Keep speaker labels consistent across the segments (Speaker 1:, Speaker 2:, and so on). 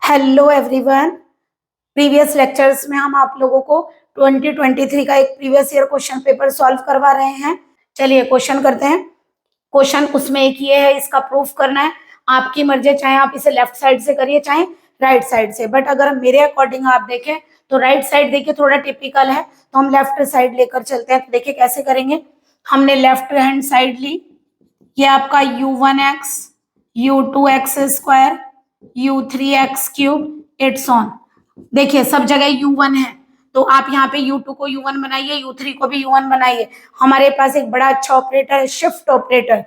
Speaker 1: Hello everyone. Previous lectures में हम आप लोगों को 2023 का एक previous year question paper solve करवा रहे हैं। चलिए क्वेश्चन करते हैं। क्वेश्चन उसमें एक ये है, इसका प्रूफ करना है। आपकी मर्जी, चाहे आप इसे लेफ्ट साइड से करिए चाहे राइट साइड से, बट अगर मेरे अकॉर्डिंग आप देखें तो राइट साइड देखिए थोड़ा टिपिकल है, तो हम लेफ्ट साइड लेकर चलते हैं। तो देखिए कैसे करेंगे। हमने लेफ्ट हैंड साइड ली, ये आपका u1x u2x square u3x cube it's on. देखिए सब जगह u1 है, तो आप यहाँ पे u2 को u1 बनाइए, u3 को भी u1 बनाइए। हमारे पास एक बड़ा अच्छा ऑपरेटर है, शिफ्ट ऑपरेटर।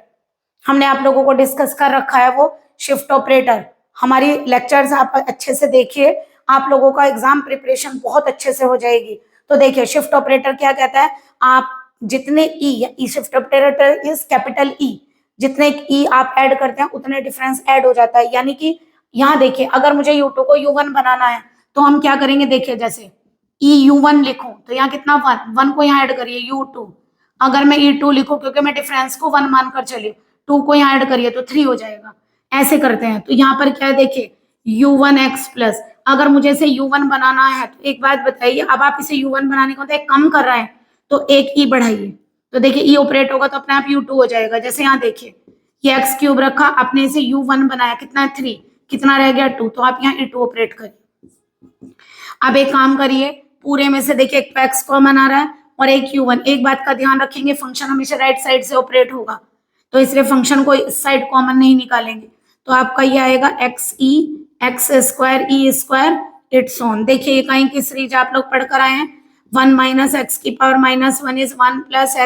Speaker 1: हमने आप लोगों को डिस्कस कर रखा है वो शिफ्ट ऑपरेटर। हमारी लेक्चर्स आप अच्छे से देखिए, आप लोगों का एग्जाम प्रिपरेशन बहुत अच्छे से हो जाएगी। तो देखिए शिफ्ट ऑपरेटर क्या कहता है, आप जितने E shift operator is capital E, जितने ई आप ऐड करते हैं उतने डिफरेंस ऐड हो जाता है। यानी कि यहाँ देखिए अगर मुझे u2 को u1 बनाना है तो हम क्या करेंगे, देखिए जैसे u1 लिखूं तो यहाँ कितना 1 को यहाँ ऐड करिए u2। अगर मैं e2 लिखूं क्योंकि मैं डिफरेंस को 1 मानकर चली, 2 को यहाँ ऐड करिए तो 3 हो जाएगा। ऐसे करते हैं। तो यहाँ पर क्या है, देखिए u1x प्लस, अगर मुझे इसे u1 बनाना है तो एक बात बताइए, अब आप इसे u1 बनाने को तो एक कम कर रहे हैं तो एक ई बढ़ाइए, तो देखिए ई ऑपरेट होगा तो अपने आप u2 हो जाएगा। जैसे यहाँ देखिए ये एक्स क्यूब रखा, आपने इसे u1 बनाया, कितना है 3, कितना रह गया 2, तो आप यहाँ e2 ऑपरेट करिए। अब एक काम करिए, पूरे में से देखिए एक एक्स कॉमन आ रहा है और एक u1। एक बात का ध्यान रखेंगे, फंक्शन हमेशा राइट साइड से ऑपरेट होगा, तो इसलिए फंक्शन को इस साइड कॉमन नहीं निकालेंगे। तो आपका ये आएगा x E x square E square it's on. देखिए ये कहीं की सीरीज आप लोग पढ़कर आए हैं, 1 माइनस एक्स की power -1 is 1 plus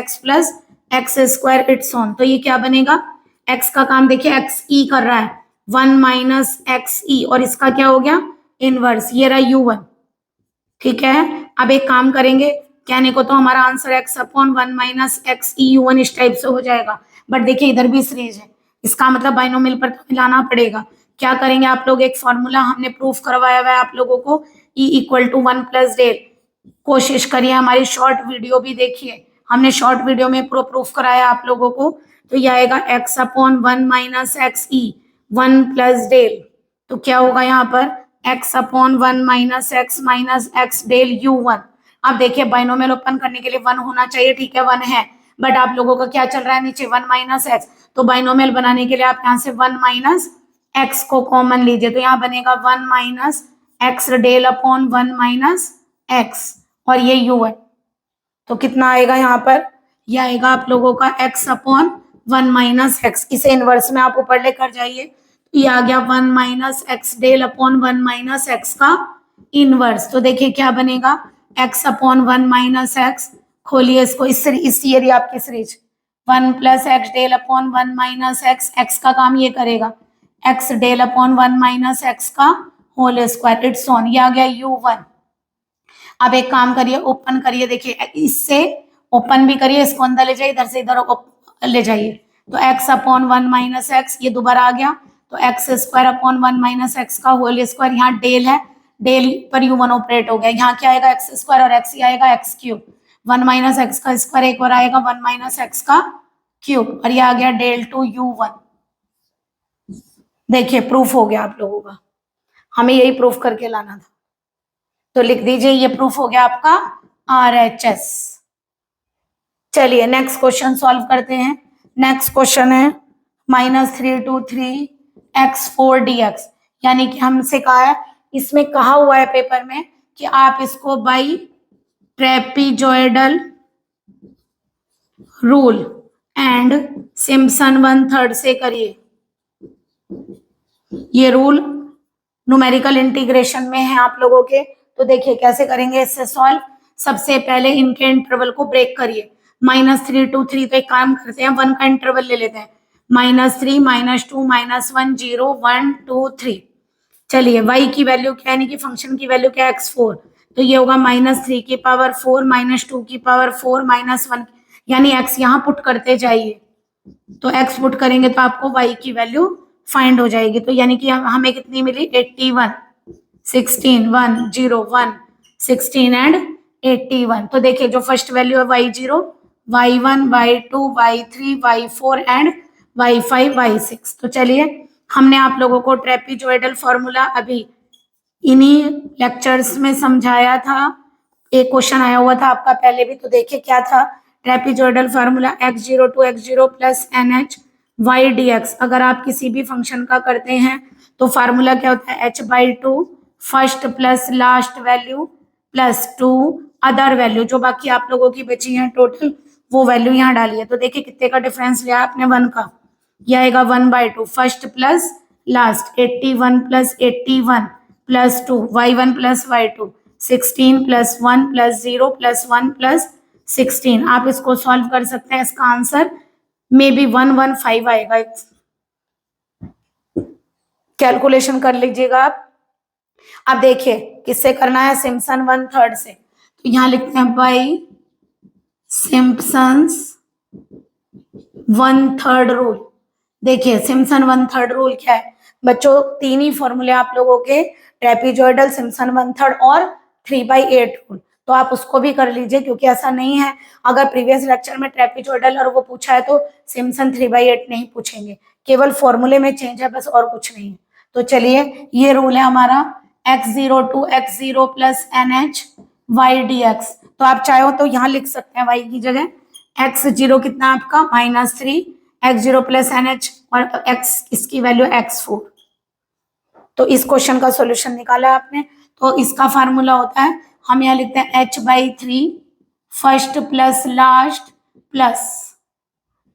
Speaker 1: x square it's on. तो ये क्या बनेगा, एक्स का काम देखिए एक्स ई कर रहा है, 1 माइनस एक्स ई, और इसका क्या हो गया इनवर्स, ये रहा u1। ठीक है, अब एक काम करेंगे, कहने को तो हमारा answer x upon 1 minus x e u1 इस टाइप से हो जाएगा, बट देखिए इधर भी सीरीज है, इसका मतलब बाइनोमियल पर तो मिलाना पड़ेगा। क्या करेंगे आप लोग, एक फॉर्मूला हमने प्रूफ करवाया हुआ है आप लोगों को, E equal to 1 plus del. कोशिश करिए हमारी शॉर्ट वीडियो भी देखिए, हमने शॉर्ट वीडियो में प्रूफ कराया आप लोगों को। तो ये आएगा x upon 1 minus x E 1 plus del. तो क्या होगा यहाँ पर x upon 1 minus x del u1। अब देखिए बाइनोमियल ओपन करने के लिए 1 होना चाहिए, ठीक है 1 है, बट आप लोगों का क्या चल रहा है नीचे 1 माइनस एक्स, तो बाइनोमियल बनाने के लिए आप यहाँ से 1 माइनस एक्स को कॉमन लीजिए, तो यहाँ बनेगा 1 minus x del upon 1 minus x, और ये u1। तो कितना आएगा यहाँ पर, यह आएगा आप लोगों का x अपॉन 1 माइनस एक्स। इसे इनवर्स में आप ऊपर लेकर जाइए, ये आ गया 1 minus x del upon 1 minus x का इनवर्स। तो देखिए क्या बनेगा, x अपॉन 1 माइनस एक्स, खोलिए इसको, इस एरिया आपकी series 1 plus x del upon 1 minus x, x का काम ये करेगा, x del upon 1 minus x का होल स्क्वायर इट्स ऑन। ये आ गया u1। अब एक काम करिए, ओपन करिए, देखिए इससे ओपन भी करिए, इसको अंदर ले जाइए, इधर से इधर ले जाइए, तो x अपॉन 1 माइनस एक्स ये दोबारा आ गया, तो x square upon 1 minus x का होल स्क्वायर, यहाँ डेल है, डेल पर u1 ऑपरेट हो गया, यहाँ क्या आएगा एक्स स्क्वायर और एक्स ही आएगा एक्स क्यूब, 1 माइनस एक्स का स्क्वायर एक और आएगा 1 माइनस एक्स का क्यूब, और ये आ गया डेल टू u1। देखिए प्रूफ हो गया आप लोगों का, हमें यही प्रूफ करके लाना था, तो लिख दीजिए ये प्रूफ हो गया आपका RHS। चलिए नेक्स्ट क्वेश्चन सॉल्व करते हैं। नेक्स्ट क्वेश्चन है -323x4dx, यानी कि हमसे कहा है, इसमें कहा हुआ है पेपर में कि आप इसको बाई ट्रेपीजॉइडल रूल एंड सिम्पसन 1/3 से करिए। ये रूल न्यूमेरिकल इंटीग्रेशन में है आप लोगों के, तो देखिए कैसे करेंगे इससे सॉल्व। सबसे पहले इनके इंटरवल को ब्रेक करिए, -3 to 3, तो एक काम करते हैं 1 का इंटरवल ले लेते हैं, -3 -2 -1 0 1 2 3। चलिए y की वैल्यू क्या, यानी कि फंक्शन की वैल्यू क्या है x4, तो ये होगा -3 की पावर 4 -2 की पावर 4 -1, यानी x यहाँ पुट करते जाइए, तो x पुट करेंगे तो आपको y की वैल्यू फाइंड हो जाएगी। तो यानी कि हमें कितनी मिली 81 16 1 0 1 16 एंड 81। तो देखिए जो फर्स्ट वैल्यू है y0 y1 y2 y3 y4 and y5 y6। तो चलिए हमने आप लोगों को ट्रेपीजॉइडल फॉर्मूला अभी इन्हीं लेक्चर्स में समझाया था। एक क्वेश्चन आया हुआ था आपका पहले भी, तो देखिए क्या था। Trapezoidal formula x0 to x0 plus NH y dx। अगर आप किसी भी फंक्शन का करते हैं तो फार्मूला क्या होता है, h/2 first plus last value plus 2 other value, जो बाकी आप लोगों की बची है टोटल वो वैल्यू यहाँ डालिए। तो देखिए कितने का डिफरेंस लिया आपने, 1 का। यह आएगा 1/2 first plus last, 81 plus 81 plus 2 y1 plus y2, 16 plus 1 plus 0 plus 1 plus 16। आप इसको सॉल्व कर सकते हैं, इसका आंसर मे बी 115 आएगा। कैलकुलेशन कर लीजिएगा आप। अब देखिए किससे करना है, सिम्पसन 1/3 से। तो यहां लिखते हैं बाई सिम्पसन्स 1/3 रूल। देखिए सिम्पसन 1/3 रूल क्या है बच्चों, तीन ही फॉर्मूले आप लोगों के, ट्रेपीजॉइडल, सिम्पसन 1/3 और 3/8 रूल। तो आप उसको भी कर लीजिए, क्योंकि ऐसा नहीं है अगर प्रीवियस लेक्चर में ट्रेपीजॉइडल और वो पूछा है तो सिम्पसन 3/8 नहीं पूछेंगे, केवल फॉर्मूले में चेंज है बस, और कुछ नहीं है। तो चलिए ये रूल है हमारा, x0 to x0 plus NH y dx। तो आप चाहो तो यहाँ लिख सकते हैं y की जगह x0 कितना आपका -3, x0 प्लस NH और x इसकी वैल्यू x4। तो इस क्वेश्चन का सॉल्यूशन निकाला आपने। तो इसका फार्मूला होता है, हम यहाँ लिखते हैं h/3 first plus last plus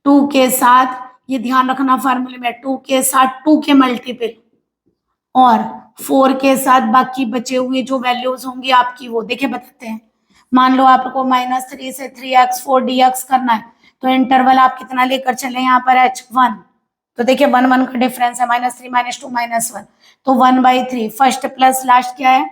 Speaker 1: 2 के साथ, ये ध्यान रखना फार्मूले में 2 के साथ 2 के मल्टीपल और 4 के साथ बाकी बचे हुए जो वैल्यूज होंगी आपकी वो देखिए बताते हैं। मान लो आपको -3 से 3x4 dx करना है, तो इंटरवल आप कितना लेकर चले यहाँ पर h1। तो देखिए 1 1 का डिफरेंस है, -3 -2 -1, तो 1/3 फर्स्ट प्लस लास्ट क्या है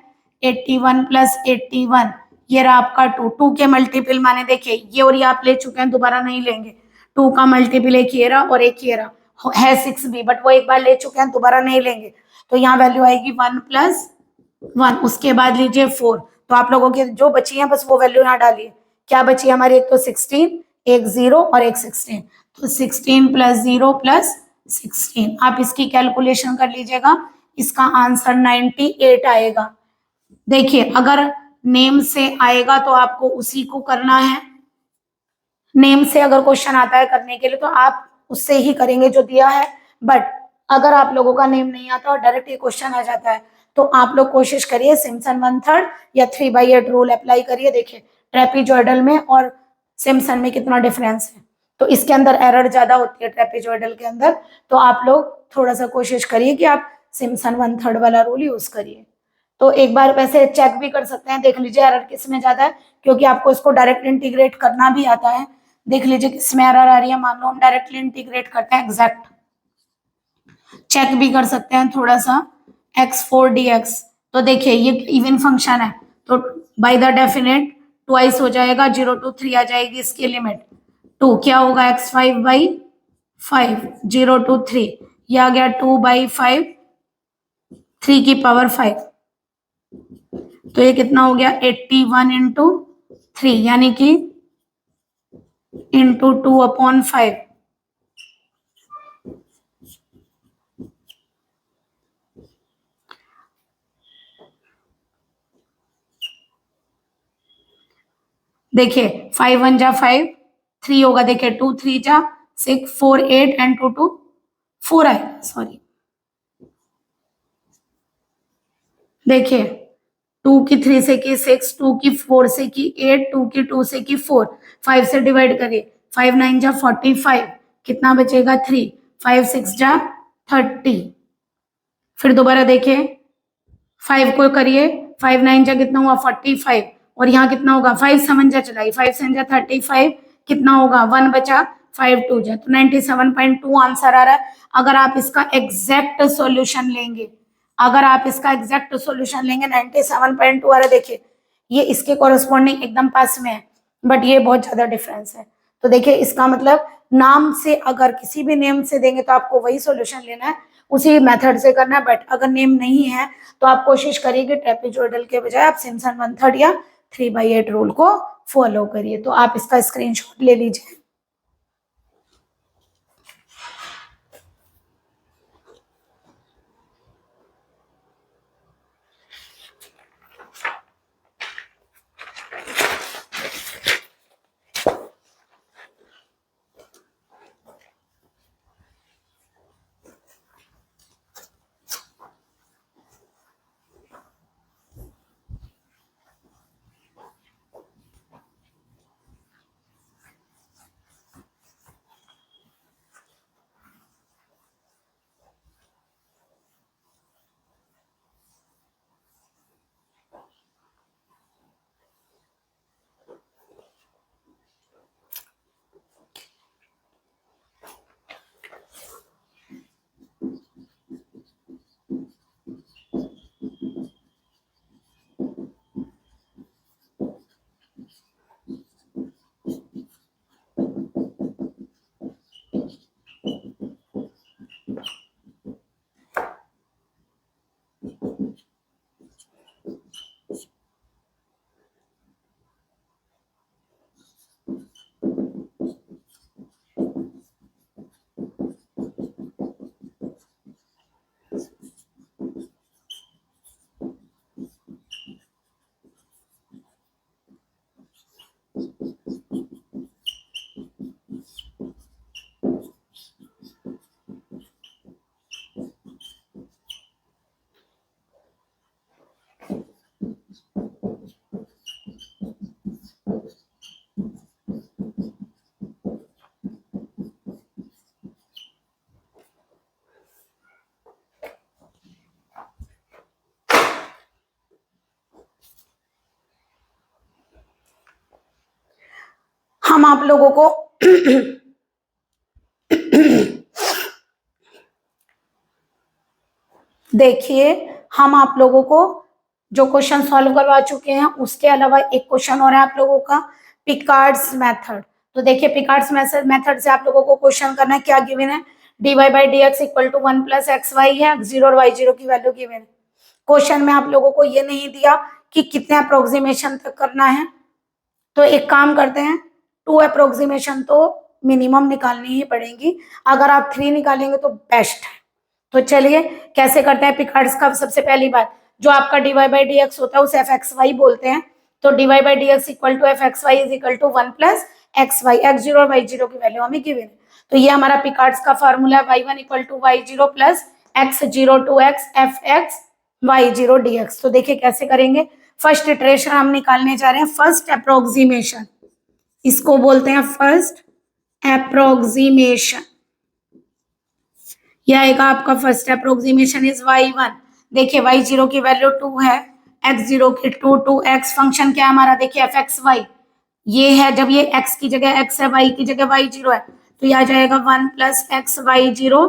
Speaker 1: 81 प्लस 81, ये रहा आपका 2 2 के मल्टीपल माने देखिए ये और ये आप ले चुके हैं, दोबारा नहीं लेंगे। 2 का मल्टीपल एक ये रहा और एक ये रहा है 6 भी, बट वो एक बार ले चुके हैं दोबारा नहीं लेंगे। तो यहाँ वैल्यू आएगी 1 + 1, उसके बाद लीजिए 4। तो आप लोगों की जो बची है बस वो वैल्यू यहाँ डालिए। क्या बची हमारी, एक तो 16, एक 0 और एक 16, तो 16 + 0 + 16। आप इसकी कैलकुलेशन कर लीजिएगा, इसका आंसर 98 आएगा। देखिए अगर नेम से आएगा तो आपको उसी को करना है, नेम से अगर क्वेश्चन आता है करने के लिए तो आप उससे ही करेंगे जो दिया है। बट अगर आप लोगों का नेम नहीं आता और डायरेक्ट ये क्वेश्चन आ जाता है तो आप लोग कोशिश करिए सिम्पसन 1/3 या 3/8 रूल अप्लाई करिए। देखिए ट्रेपीजॉइडल में और सिम्पसन में कितना डिफरेंस है, तो इसके अंदर एरर ज्यादा होती है ट्रेपीजॉइडल के अंदर। तो आप लोग थोड़ा सा कोशिश करिए कि आप सिम्पसन 1/3 वाला रूल यूज करिए। तो एक बार वैसे चेक भी कर सकते हैं, देख लीजिए एरर किस में ज्यादा है, क्योंकि आपको इसको डायरेक्ट इंटीग्रेट करना भी आता है। देख लीजिए किसमें एरर आ रही है, मान लो हम डायरेक्टली इंटीग्रेट करते हैं एग्जैक्ट, चेक भी कर सकते हैं थोड़ा सा x4 dx। तो देखिए ये इवन फंक्शन है तो बाय द डेफिनेट ट्वाइस हो जाएगा, 0 to 3 आ जाएगी इसकी लिमिट। 2 क्या होगा x5/5, 0 to 3 ये आ गया 2/5, 3 की पावर 5, तो ये कितना हो गया 81 × 3 यानी कि × 2/5। देखिए 5 1 जा 5, 3 होगा, देखिए 2 3 जा 6, 4 8 एंड 2 2 4 आएगा, सॉरी। देखिए 2 की 3 से की 6, 2 की 4 से की 8, 2 की 2 से की 4, 5 से डिवाइड करिए, 5 9 जा 45, कितना बचेगा 3, 5 6 जा 30। फिर दोबारा देखिए 5 को करिए, 5 9 जा कितना हुआ 45, और यहाँ कितना होगा 5 7 जा चलाई, 5 7 जा 35, कितना होगा 1 बचा, 5 2 जा, तो 97.2 आंसर आ रहा है। अगर आप इसका एग्जैक्ट सॉल्यूशन लेंगे, अगर आप इसका एग्जैक्ट सॉल्यूशन लेंगे 97.2 आ रहा है। देखिए ये इसके कॉरेस्पॉन्डिंग एकदम पास में है, बट ये बहुत ज्यादा डिफरेंस है। तो देखिए इसका मतलब नाम से अगर किसी भी नेम से देंगे तो आपको वही सॉल्यूशन लेना है, उसी मेथड से करना है। बट अगर नेम नहीं है तो आप कोशिश करिए कि ट्रेपीजॉइडल के बजाय आप सिम्पसन 1/3 या 3/8 रूल को फॉलो करिए। तो आप इसका स्क्रीनशॉट ले लीजिए। हम आप लोगों को देखिए, हम आप लोगों को जो क्वेश्चन सॉल्व करवा चुके हैं उसके अलावा एक क्वेश्चन और है आप लोगों का पिकार्ड्स मेथड। तो देखिए, पिकार्ड्स मेथड से आप लोगों को क्वेश्चन करना है। क्या गिवन है? dy by d x equal to 1 plus x y है, x0 और y0 की वैल्यू गिवन है। क्वेश्चन में आप लोगों को ये नहीं दिया कि कितने अप्रोक्सीमेशन तक करना है, तो एक काम करते हैं, 2 अप्रोक्सीमेशन तो मिनिमम निकालनी ही पड़ेगी। अगर आप 3 निकालेंगे तो बेस्ट है। तो चलिए कैसे करते हैं पिकार्ड्स का। सबसे पहली बात, जो आपका dy बाई डी एक्स होता है उसे एफ एक्स वाई बोलते हैं। तो dy by d x equal to f x y is equal to 1 plus x y, x0 और y0 की वैल्यू हमें गिवन है। तो ये हमारा पिकार्ड्स का फॉर्मूला है, y1 equal to y0 plus x0 to x f x y0 dx। तो देखिए कैसे करेंगे। फर्स्ट इटरेशन हम निकालने जा रहे हैं, फर्स्ट अप्रोक्सीमेशन, इसको बोलते हैं फर्स्ट अप्रोक्सीमेशन। यह आएगा आपका फर्स्ट अप्रोक्सीमेशन इज y1। देखिए y0 की वैल्यू 2 है, x0 की 2 x फंक्शन क्या है हमारा, देखिए एफ एक्स वाई ये है। जब ये x की जगह x है, y की जगह y0 है, तो यह आ जाएगा 1 प्लस एक्स y0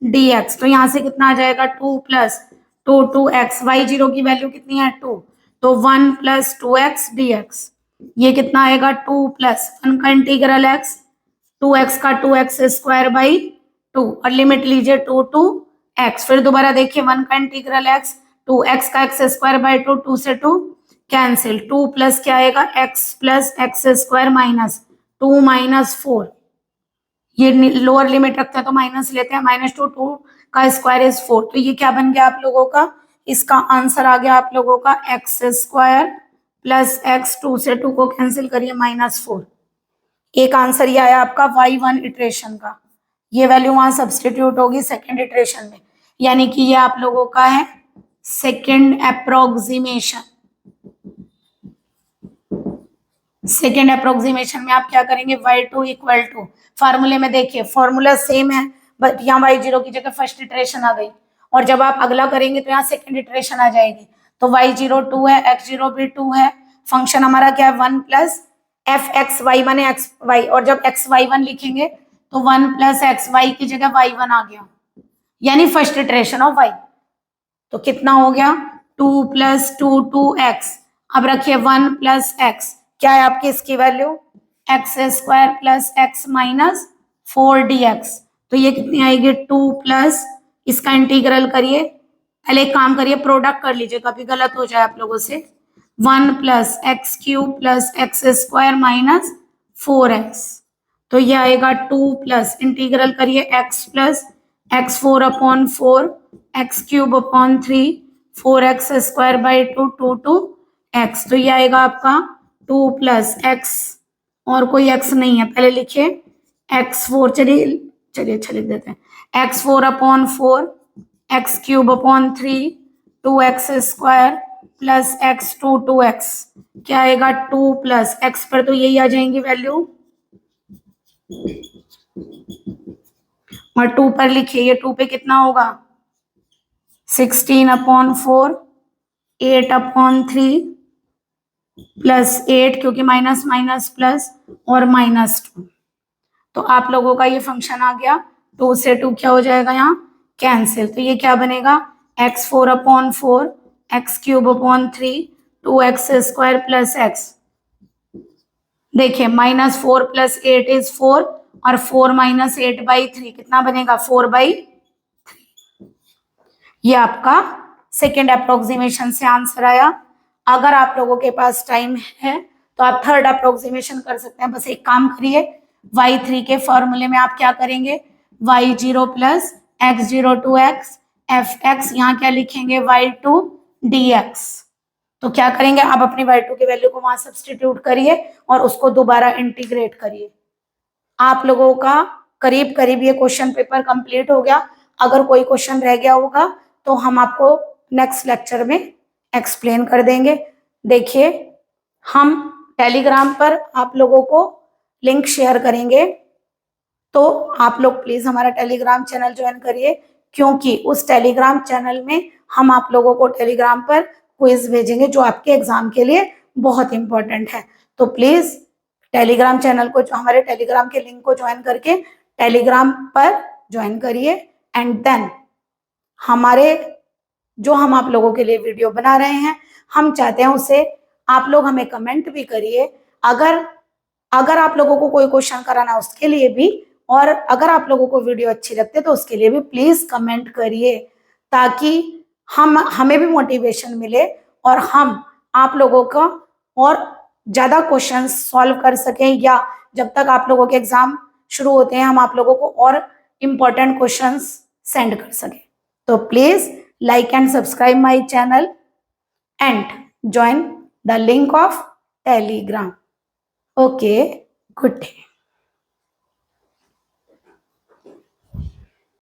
Speaker 1: dx। तो यहाँ से कितना आ जाएगा 2 प्लस 2x, y0 की वैल्यू कितनी है 2, तो 1 प्लस 2x dx। ये कितना आएगा 2 प्लस 1 का इंटीग्रल x, 2x का 2x स्क्वायर बाई 2 और लिमिट लीजिए 2 टू x। फिर दोबारा देखिए 1 का इंटीग्रल x, 2x का x स्क्वायर बाई 2, 2 से 2 कैंसिल, 2 प्लस क्या आएगा x plus x square minus 2 minus 4, ये लोअर लिमिट रखते हैं तो माइनस लेते हैं, माइनस 2 का स्क्वायर इज 4। तो ये क्या बन गया आप लोगों का, इसका आंसर आ गया आप लोगों का एक्स स्क्वायर प्लस एक्स, 2 से 2 को कैंसिल करिए -4। एक आंसर ये आया आपका y1 इटरेशन का। ये वैल्यू वहां सब्सटीट्यूट होगी सेकेंड इटरेशन में, यानी कि ये आप लोगों का है सेकेंड अप्रोक्सीमेशन। सेकेंड अप्रोक्सीमेशन में आप क्या करेंगे, y2 इक्वल टू, फार्मूले में देखिए फॉर्मूला सेम है बट यहाँ y0 की जगह फर्स्ट इटरेशन आ गई, और जब आप अगला करेंगे तो यहाँ सेकेंड इटरेशन आ जाएगी। तो y0 2 है, x0 भी 2 है, फंक्शन हमारा क्या है 1 प्लस एफ एक्स वाई बने एक्स वाई, और जब एक्स वाई 1 लिखेंगे तो 1 प्लस एक्स वाई की जगह y1 आ गया, यानी फर्स्ट इटरेशन ऑफ y। तो कितना हो गया 2 प्लस 2x। अब रखिए 1 प्लस एक्स, क्या है आपकी इसकी value x square plus x minus 4 dx। तो ये कितनी आएगी 2 प्लस, इसका इंटीग्रल करिए, पहले एक काम करिए प्रोडक्ट कर लीजिए, कभी गलत हो जाए आप लोगों से, 1 plus x cube plus x square minus 4x। तो ये आएगा 2 प्लस इंटीग्रल करिए x plus x 4 upon 4 x cube upon 3 4x square by 2 2 x। तो ये आएगा आपका 2 प्लस एक्स, और कोई x नहीं है, पहले लिखिए x4, चलिए लिख देते हैं x4 upon 4 x cube upon 3 2x square plus x 2x। क्या आएगा 2 प्लस x पर तो यही आ जाएंगी वैल्यू, और 2 पर लिखिए, ये 2 पे कितना होगा 16 अपॉन 4 8 अपॉन 3 प्लस 8, क्योंकि माइनस माइनस प्लस और -2। तो आप लोगों का ये फंक्शन आ गया, 2 से 2 क्या हो जाएगा यहाँ कैंसिल। तो ये क्या बनेगा x4 upon 4 x cube upon 3 2x square plus x. देखिए -4 प्लस 8 इज 4, और 4 माइनस 8 बाई 3 कितना बनेगा 4 बाई 3। ये आपका सेकेंड अप्रोक्सीमेशन से आंसर आया। अगर आप लोगों के पास टाइम है तो आप थर्ड अप्रोक्सीमेशन कर सकते हैं। बस एक काम करिए, y3 के फॉर्मूले में आप क्या करेंगे, y0 plus x0 to x f x, यहाँ क्या लिखेंगे y2 dx। तो क्या करेंगे, आप अपनी y2 की वैल्यू को वहां सब्सटीट्यूट करिए और उसको दोबारा इंटीग्रेट करिए। आप लोगों का करीब करीब ये क्वेश्चन पेपर कंप्लीट हो गया। अगर कोई क्वेश्चन रह गया होगा तो हम आपको नेक्स्ट लेक्चर में एक्सप्लेन कर देंगे। देखिए हम टेलीग्राम पर आप लोगों को लिंक शेयर करेंगे, तो आप लोग प्लीज हमारा टेलीग्राम चैनल ज्वाइन करिए, क्योंकि उस टेलीग्राम चैनल में हम आप लोगों को टेलीग्राम पर क्विज भेजेंगे जो आपके एग्जाम के लिए बहुत इंपॉर्टेंट है। तो प्लीज टेलीग्राम चैनल को, जो हमारे टेलीग्राम के लिंक को ज्वाइन करके टेलीग्राम पर ज्वाइन करिए। एंड देन हमारे जो हम आप लोगों के लिए वीडियो बना रहे हैं, हम चाहते हैं उसे आप लोग हमें कमेंट भी करिए। अगर आप लोगों को कोई क्वेश्चन कराना है उसके लिए भी, और अगर आप लोगों को वीडियो अच्छी लगती है तो उसके लिए भी प्लीज कमेंट करिए, ताकि हमें भी मोटिवेशन मिले और हम आप लोगों का और ज्यादा क्वेश्चन सॉल्व कर सकें, या जब तक आप लोगों के एग्जाम शुरू होते हैं हम आप लोगों को और इम्पोर्टेंट क्वेश्चंस सेंड कर सकें। तो please like and subscribe my channel and join the link of Telegram. Okay, good day.